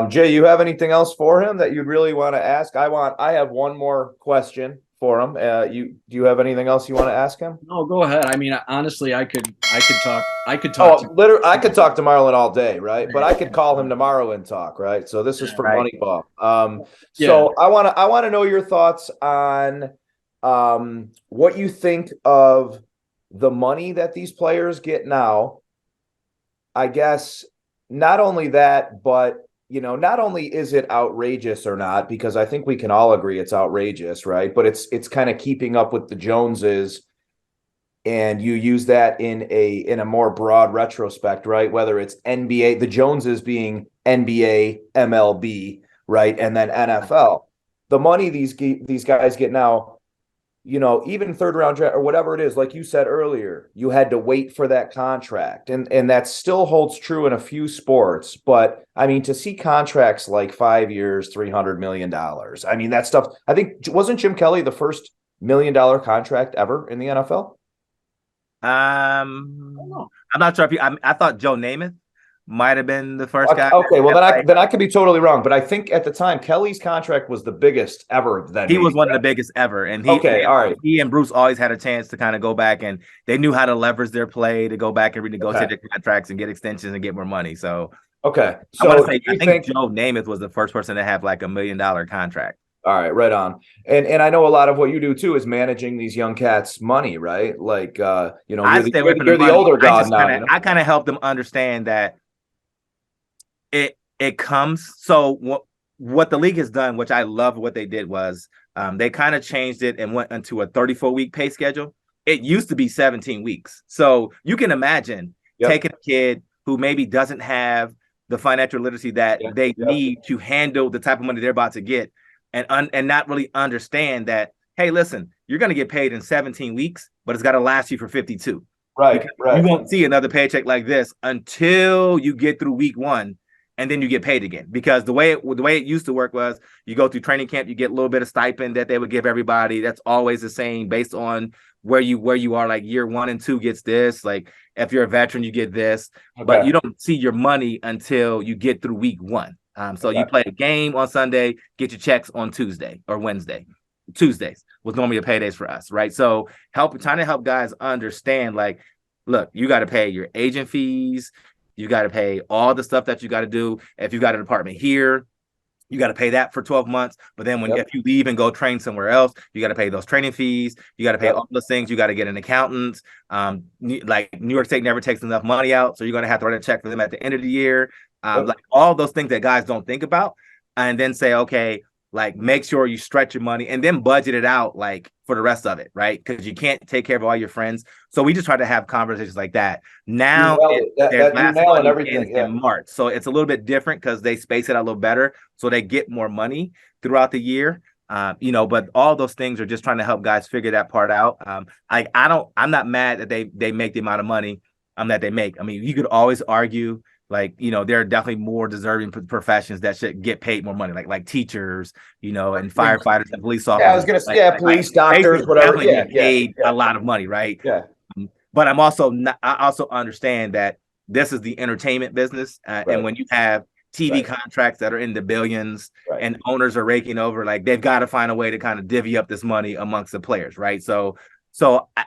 Jay, you have anything else for him that you'd really want to ask? I have one more question for him. Do you have anything else you want to ask him? No, go ahead. I mean, honestly, I could talk. Literally, I could talk to Marlon all day, right? But I could call him tomorrow and talk, right? So this is for Moneyball. So I want to know your thoughts on what you think of the money that these players get now. I guess not only that, but not only is it outrageous or not, because I think we can all agree it's outrageous, right? But it's kind of keeping up with the Joneses, and you use that in a more broad retrospect, right? Whether it's NBA, the Joneses being NBA, MLB, right, and then NFL. The money these guys get now, even third round draft or whatever it is, like you said earlier, you had to wait for that contract. And that still holds true in a few sports. But I mean, to see contracts like 5 years, $300 million. I mean, that stuff, I think, wasn't Jim Kelly the first $1 million contract ever in the NFL? I'm not sure if I thought Joe Namath might have been the first guy. Okay, well then I could be totally wrong, but I think at the time Kelly's contract was the biggest ever. Then he was one of the biggest ever, and he and Bruce always had a chance to kind of go back, and they knew how to leverage their play to go back and renegotiate their contracts and get extensions and get more money. So so I think Joe Namath was the first person to have like $1 million contract. All right, right on. And I know a lot of what you do too is managing these young cats' money, right? Like you're the older god now. I kind of help them understand that it comes. So what the league has done, which I love what they did, was they kind of changed it and went into a 34-week pay schedule. It used to be 17 weeks. So you can imagine taking a kid who maybe doesn't have the financial literacy that they need to handle the type of money they're about to get and not really understand that, hey, listen, you're going to get paid in 17 weeks, but it's got to last you for 52. Right. You won't see another paycheck like this until you get through week 1. And then you get paid again, because the way it used to work was you go through training camp, you get a little bit of stipend that they would give everybody. That's always the same based on where you are, like year 1 and 2 gets this, like if you're a veteran you get this, but Okay. you don't see your money until you get through week 1. So you play a game on Sunday, get your checks on Tuesday or Wednesday. Tuesdays was normally the paydays for us, right? So trying to help guys understand, like, look, you got to pay your agent fees, you got to pay all the stuff that you got to do. If you got an apartment here, you got to pay that for 12 months. But then if you leave and go train somewhere else, you got to pay those training fees. You got to pay all those things. You got to get an accountant. Like New York State never takes enough money out, so you're going to have to write a check for them at the end of the year. Like all those things that guys don't think about, and then say, okay, like make sure you stretch your money and then budget it out, like for the rest of it, right? Because you can't take care of all your friends. So we just try to have conversations like that. Now their last money ends in March, so it's a little bit different because they space it out a little better, so they get more money throughout the year. But all those things are just trying to help guys figure that part out. I'm not mad that they make the amount of money that they make. I mean, you could always argue, like, there are definitely more deserving professions that should get paid more money, like teachers, and firefighters and police officers. Yeah, I was going to say, police, doctors, whatever. Definitely get paid a lot of money, right? Yeah. But I also understand that this is the entertainment business, and when you have TV contracts that are in the billions and owners are raking over, like, they've got to find a way to kind of divvy up this money amongst the players, right? So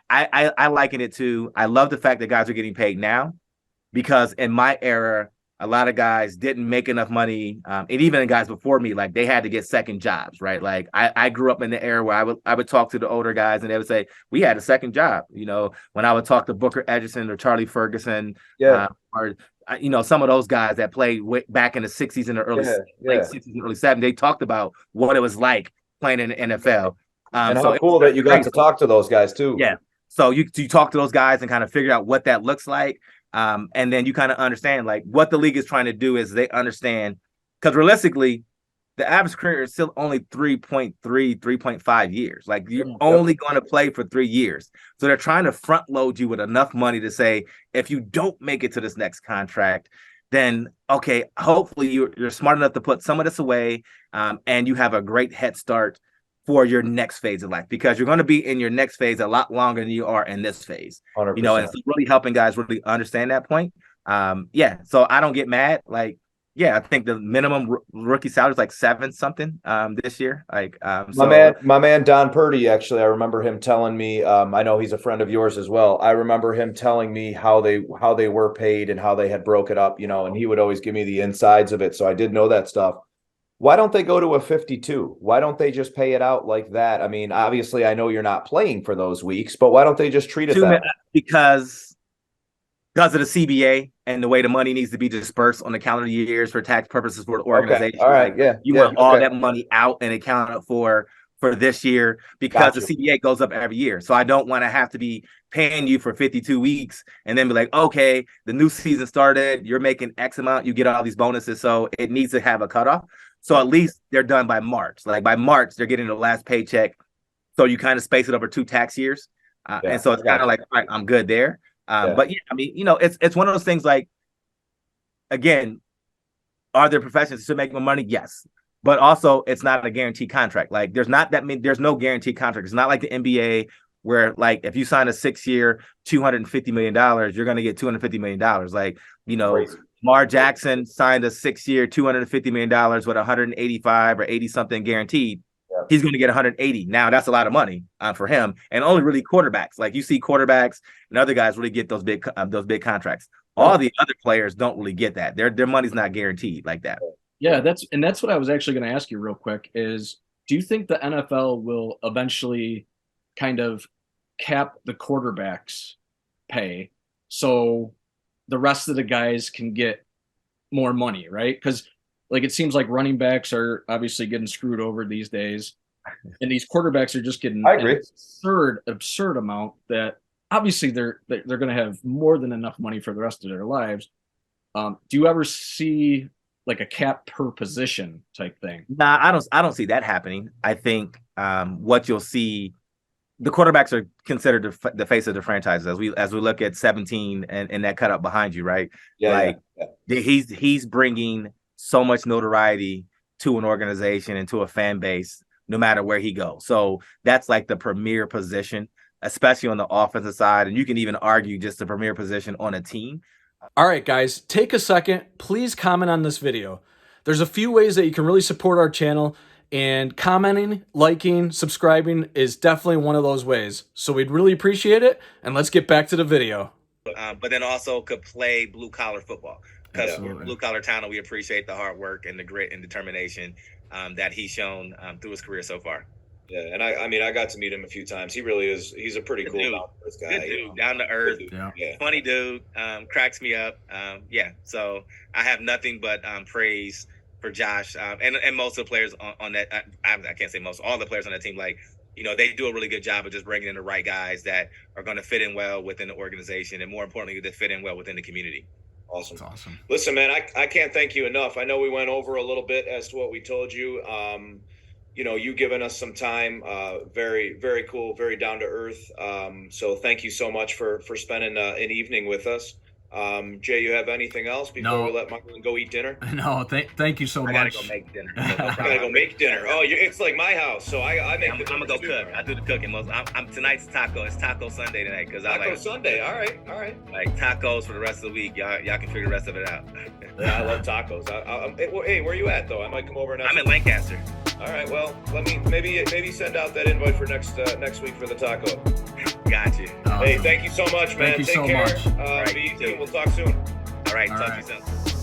I liken it to, I love the fact that guys are getting paid now, because in my era, a lot of guys didn't make enough money, and even the guys before me, like, they had to get second jobs, right? Like, I grew up in the era where I would talk to the older guys and they would say, we had a second job. When I would talk to Booker Edgerton or Charlie Ferguson, or some of those guys that played back in the 60s and the late 60s and early 70s, they talked about what it was like playing in the NFL. And how cool that you got to talk to those guys too. Yeah. So you talk to those guys and kind of figure out what that looks like. And then you kind of understand, like, what the league is trying to do is they understand, because realistically, the average career is still only 3.5 years. Like, you're only going to play for 3 years. So they're trying to front load you with enough money to say, if you don't make it to this next contract, then, okay, hopefully you're smart enough to put some of this away, and you have a great head start for your next phase of life, because you're going to be in your next phase a lot longer than you are in this phase. 100%. And it's really helping guys really understand that point. So I don't get mad. Like, I think the minimum rookie salary is like 7 something this year. Like, my man Don Purdy, actually, I remember him telling me, I know he's a friend of yours as well. I remember him telling me how they were paid and how they had broke it up, and he would always give me the insides of it. So I did know that stuff. Why don't they go to a 52? Why don't they just pay it out like that? I mean, obviously, I know you're not playing for those weeks, but why don't they just treat it that way? Because of the CBA and the way the money needs to be dispersed on the calendar years for tax purposes for the organization. Okay. All right. Like, you want all that money out and accounted for this year, because the CBA goes up every year. So I don't want to have to be paying you for 52 weeks and then be like, okay, the new season started, you're making X amount, you get all these bonuses. So it needs to have a cutoff. So at least they're done by March. Like, by March, they're getting the last paycheck. So you kind of space it over 2 tax years. And so it's kind of like, all right, I'm good there. But I mean, it's one of those things, like, again, are there professions to make more money? Yes. But also, it's not a guaranteed contract. Like, there's no guaranteed contract. It's not like the NBA, where, like, if you sign a 6-year, $250 million, you're going to get $250 million. Like, crazy. Lamar Jackson signed a 6-year, $250 million with 185 or 80 something guaranteed. Yeah. He's going to get 180. Now, that's a lot of money for him. And only really quarterbacks. Like, you see quarterbacks and other guys really get those big contracts. All the other players don't really get that. Their money's not guaranteed like that. Yeah, that's what I was actually going to ask you real quick is, do you think the NFL will eventually kind of cap the quarterbacks' pay so the rest of the guys can get more money, right? Because, like, it seems like running backs are obviously getting screwed over these days, and these quarterbacks are just getting an absurd amount that obviously they're going to have more than enough money for the rest of their lives. Do you ever see like a cap per position type thing? Nah, I don't see that happening. I think what you'll see, the quarterbacks are considered the face of the franchises as we look at 17 and that cut up behind you, right? He's bringing so much notoriety to an organization and to a fan base no matter where he goes. So that's like the premier position. especially on the offensive side. And you can even argue just the premier position on a team. All right, guys, take a second. Please comment on this video. There's a few ways that you can really support our channel, and commenting, liking, subscribing is definitely one of those ways. So we'd really appreciate it, and let's get back to the video. But then also could play blue-collar football. Because we're blue-collar town, and we appreciate the hard work and the grit and determination that he's shown through his career so far. Yeah, and I mean, I got to meet him a few times. He really is. He's a pretty cool down-to-earth guy. Good dude, down to earth. Yeah. Funny dude, cracks me up. Yeah, so I have nothing but praise for Josh and most of the players on that. I can't say most, all the players on that team. Like, you know, they do a really good job of just bringing in the right guys that are going to fit in well within the organization, and more importantly, that fit in well within the community. Awesome. That's awesome. Listen, man, I can't thank you enough. I know we went over a little bit as to what we told you. You know, you giving us some time, very, very cool, very down to earth. So thank you so much for spending an evening with us. Jay, you have anything else before we let Marlon go eat dinner? No, thank you so much. I gotta go make dinner. I gotta go make dinner. Oh, it's like my house, so I make. I'm gonna go cook. I do the cooking. I'm tonight's taco. It's Taco Sunday tonight because I like Sunday. All right. Like tacos for the rest of the week. Y'all can figure the rest of it out. Yeah, I love tacos. Hey, where you at though? I might come over next. I'm in Lancaster. All right. Well, let me maybe send out that invite for next week for the taco. Got you. Hey, thank you so much, man. Thank you Take so care. much. All right, We'll talk soon. All right. All Talk right. to you soon.